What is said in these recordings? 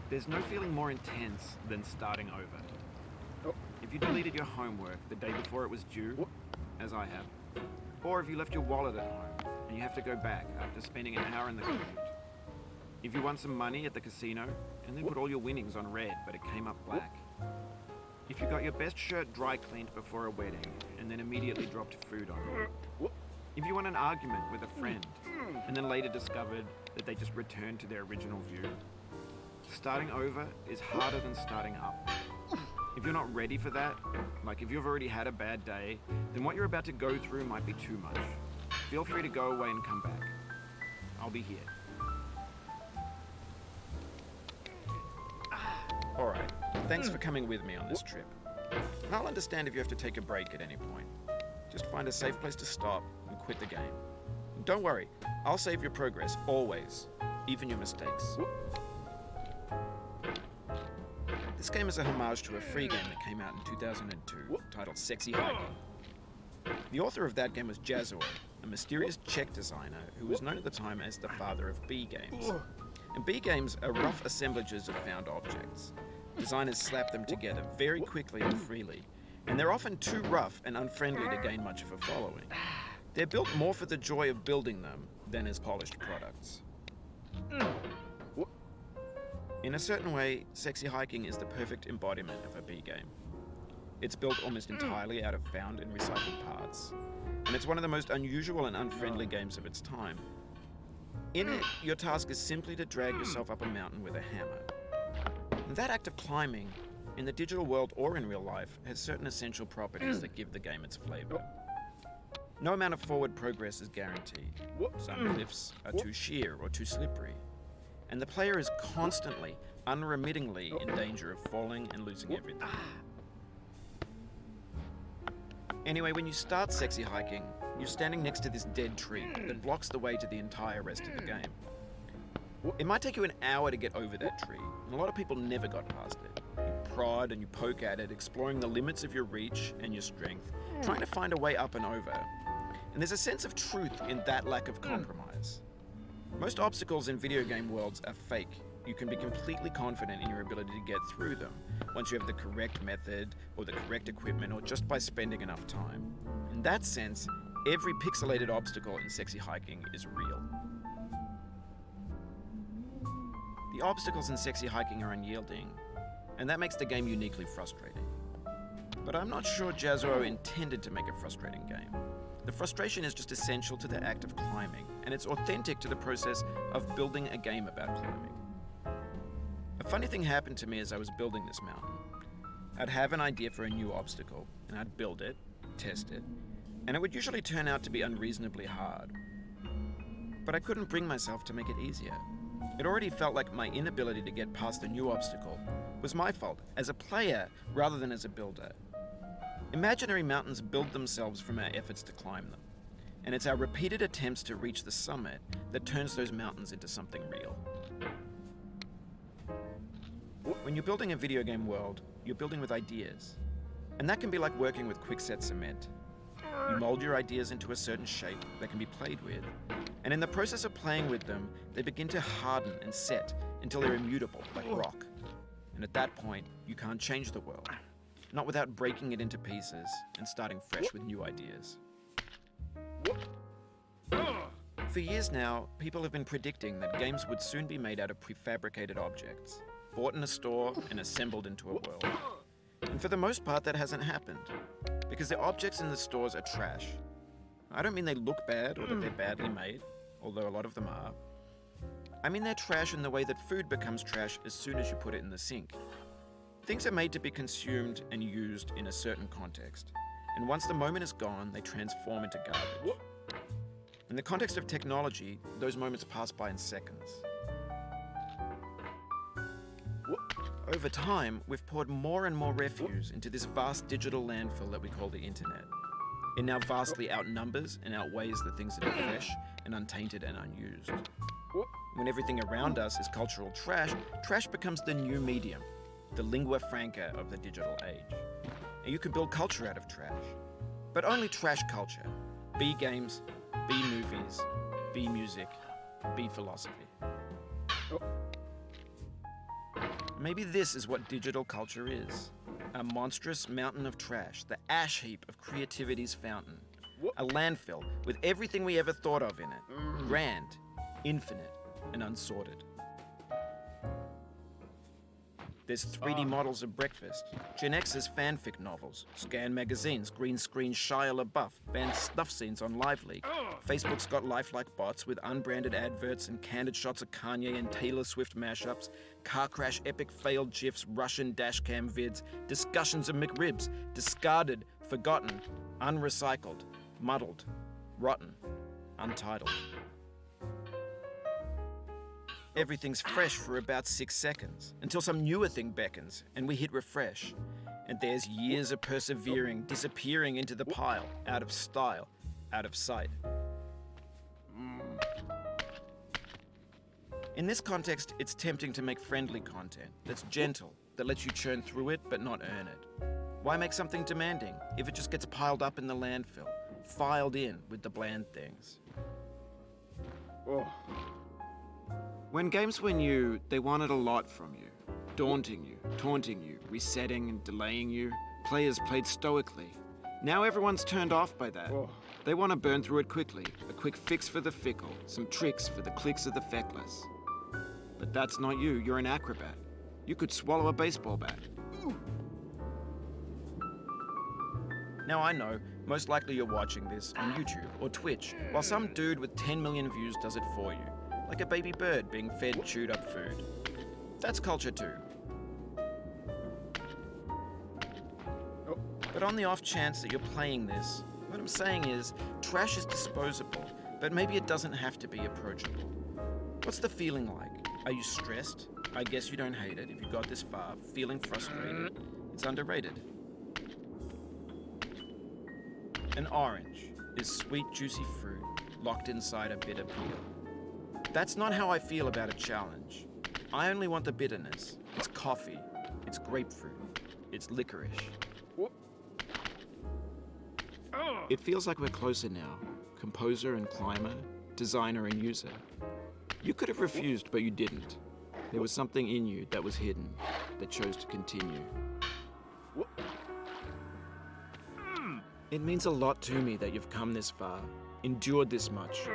There's no feeling more intense than starting over. If you deleted your homework the day before it was due, as I have, or if you left your wallet at home and you have to go back after spending an hour in the commute. If you won some money at the casino and then put all your winnings on red but it came up black. If you got your best shirt dry cleaned before a wedding and then immediately dropped food on it. If you won an argument with a friend and then later discovered that they just returned to their original view. Starting over is harder than starting up. If you're not ready for that, like if you've already had a bad day, then what you're about to go through might be too much. Feel free to go away and come back. I'll be here. Alright, thanks for coming with me on this trip. I'll understand if you have to take a break at any point. Just find a safe place to stop and quit the game. And don't worry, I'll save your progress, always, even your mistakes. This game is a homage to a free game that came out in 2002, titled Sexy Hiking. The author of that game was Jazzuo, a mysterious Czech designer who was known at the time as the father of B games. And B games are rough assemblages of found objects. Designers slap them together very quickly and freely, and they're often too rough and unfriendly to gain much of a following. They're built more for the joy of building them than as polished products. In a certain way, Sexy Hiking is the perfect embodiment of a B game. It's built almost entirely out of found and recycled parts, and it's one of the most unusual and unfriendly games of its time. In it, your task is simply to drag yourself up a mountain with a hammer. And that act of climbing, in the digital world or in real life, has certain essential properties that give the game its flavor. No amount of forward progress is guaranteed. Some cliffs are too sheer or too slippery. And the player is constantly, unremittingly in danger of falling and losing everything. Anyway, when you start Sexy Hiking, you're standing next to this dead tree that blocks the way to the entire rest of the game. It might take you an hour to get over that tree, and a lot of people never got past it. You prod and you poke at it, exploring the limits of your reach and your strength, trying to find a way up and over. And there's a sense of truth in that lack of compromise. Most obstacles in video game worlds are fake. You can be completely confident in your ability to get through them once you have the correct method or the correct equipment or just by spending enough time. In that sense, every pixelated obstacle in Sexy Hiking is real. The obstacles in Sexy Hiking are unyielding, and that makes the game uniquely frustrating. But I'm not sure Jazzuo intended to make a frustrating game. The frustration is just essential to the act of climbing, and it's authentic to the process of building a game about climbing. A funny thing happened to me as I was building this mountain. I'd have an idea for a new obstacle, and I'd build it, test it, and it would usually turn out to be unreasonably hard. But I couldn't bring myself to make it easier. It already felt like my inability to get past the new obstacle was my fault as a player rather than as a builder. Imaginary mountains build themselves from our efforts to climb them, and it's our repeated attempts to reach the summit that turns those mountains into something real. When you're building a video game world, you're building with ideas, and that can be like working with quickset cement. You mold your ideas into a certain shape that can be played with, and in the process of playing with them, they begin to harden and set until they're immutable, like rock. And at that point, you can't change the world. Not without breaking it into pieces and starting fresh with new ideas. For years now, people have been predicting that games would soon be made out of prefabricated objects, bought in a store and assembled into a world. And for the most part, that hasn't happened, because the objects in the stores are trash. I don't mean they look bad or that they're badly made, although a lot of them are. I mean they're trash in the way that food becomes trash as soon as you put it in the sink. Things are made to be consumed and used in a certain context, and once the moment is gone, they transform into garbage. In the context of technology, those moments pass by in seconds. Over time, we've poured more and more refuse into this vast digital landfill that we call the internet. It now vastly outnumbers and outweighs the things that are fresh and untainted and unused. When everything around us is cultural trash, trash becomes the new medium. the lingua franca of the digital age. And you can build culture out of trash. But only trash culture. B games, B movies, B music, B philosophy. Maybe this is what digital culture is. A monstrous mountain of trash, the ash heap of creativity's fountain. A landfill with everything we ever thought of in it. Grand, infinite, and unsorted. There's 3D models of breakfast, Gen X's fanfic novels, scan magazines, green screen Shia LaBeouf, banned snuff scenes on Live Leak. Facebook's got lifelike bots with unbranded adverts and candid shots of Kanye and Taylor Swift mashups, car crash epic failed GIFs, Russian dashcam vids, discussions of McRibs, discarded, forgotten, unrecycled, muddled, rotten, untitled. Everything's fresh for about 6 seconds, until some newer thing beckons, and we hit refresh. And there's years of persevering, disappearing into the pile, out of style, out of sight. In this context, it's tempting to make friendly content that's gentle, that lets you churn through it but not earn it. Why make something demanding if it just gets piled up in the landfill, filed in with the bland things? When games were new, they wanted a lot from you. Daunting you, taunting you, resetting and delaying you. Players played stoically. Now everyone's turned off by that. They want to burn through it quickly. A quick fix for the fickle. Some tricks for the clicks of the feckless. But that's not you. You're an acrobat. You could swallow a baseball bat. Now I know, most likely you're watching this on YouTube or Twitch, while some dude with 10 million views does it for you. Like a baby bird being fed chewed up food. That's culture too. But on the off chance that you're playing this, what I'm saying is, trash is disposable, but maybe it doesn't have to be approachable. What's the feeling like? Are you stressed? I guess you don't hate it if you got this far. Feeling frustrated? It's underrated. An orange is sweet, juicy fruit locked inside a bitter peel. That's not how I feel about a challenge. I only want the bitterness. It's coffee. It's grapefruit. It's licorice. It feels like we're closer now. Composer and climber, designer and user. You could have refused, but you didn't. There was something in you that was hidden, that chose to continue. It means a lot to me that you've come this far, endured this much.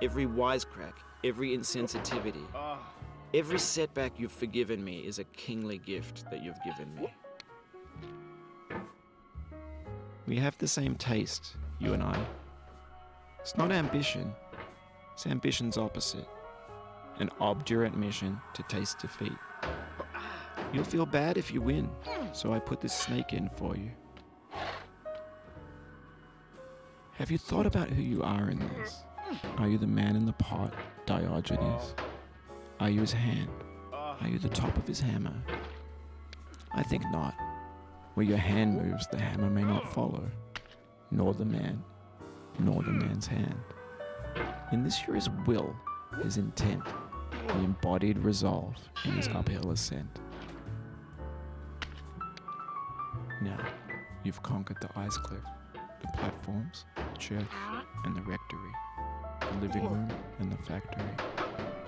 Every wisecrack, every insensitivity, every setback you've forgiven me is a kingly gift that you've given me. We have the same taste, you and I. It's not ambition, it's ambition's opposite. An obdurate mission to taste defeat. You'll feel bad if you win, so I put this snake in for you. Have you thought about who you are in this? Are you the man in the pot, Diogenes? Are you his hand? Are you the top of his hammer? I think not. Where your hand moves, the hammer may not follow, nor the man, nor the man's hand. In this you're his will, his intent, the embodied resolve in his uphill ascent. Now, you've conquered the ice cliff, the platforms, the church, and the rectory, the living room and the factory,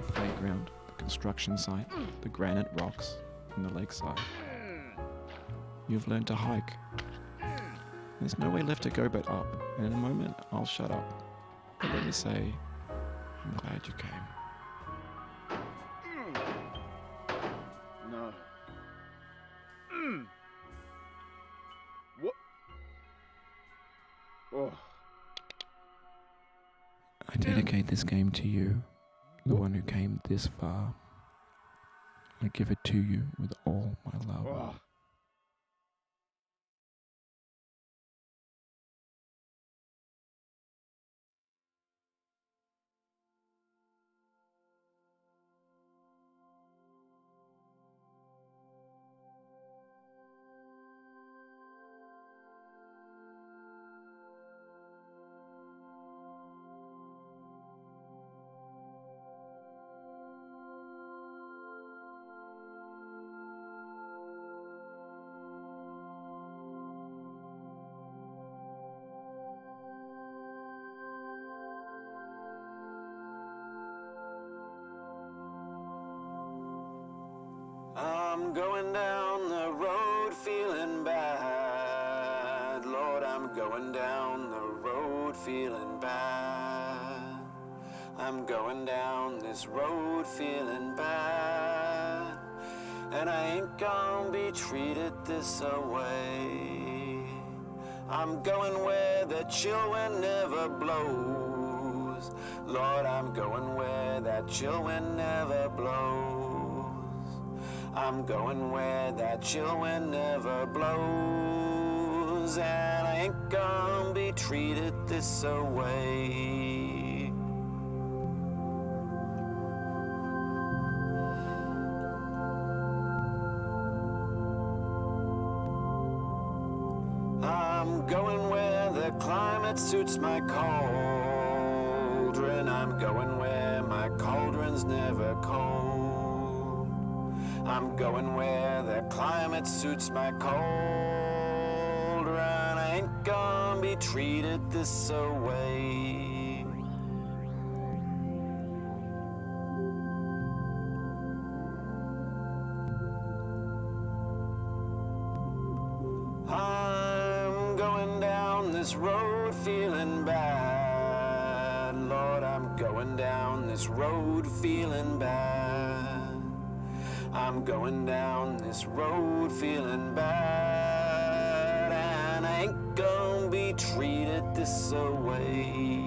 the playground, the construction site, the granite rocks, and the lakeside. You've learned to hike. There's no way left to go but up, and in a moment I'll shut up. But let me say, I'm glad you came. No. What? Oh. I dedicate this game to you, the one who came this far. I give it to you with all my love. Oh. I'm going down the road feeling bad. Lord, I'm going down the road feeling bad. I'm going down this road feeling bad. And I ain't gonna be treated this away. I'm going where the chill wind never blows. Lord, I'm going where that chill wind never blows. I'm going where that chill wind never blows. And I ain't gonna be treated this away. I'm going where the climate suits my cauldron. I'm going where my cauldron's never cold. I'm going where the climate suits my cauldron. I ain't gonna be treated this away. I'm going down this road feeling bad. Lord, I'm going down this road feeling bad. I'm going down this road feeling bad. And I ain't gonna be treated this away.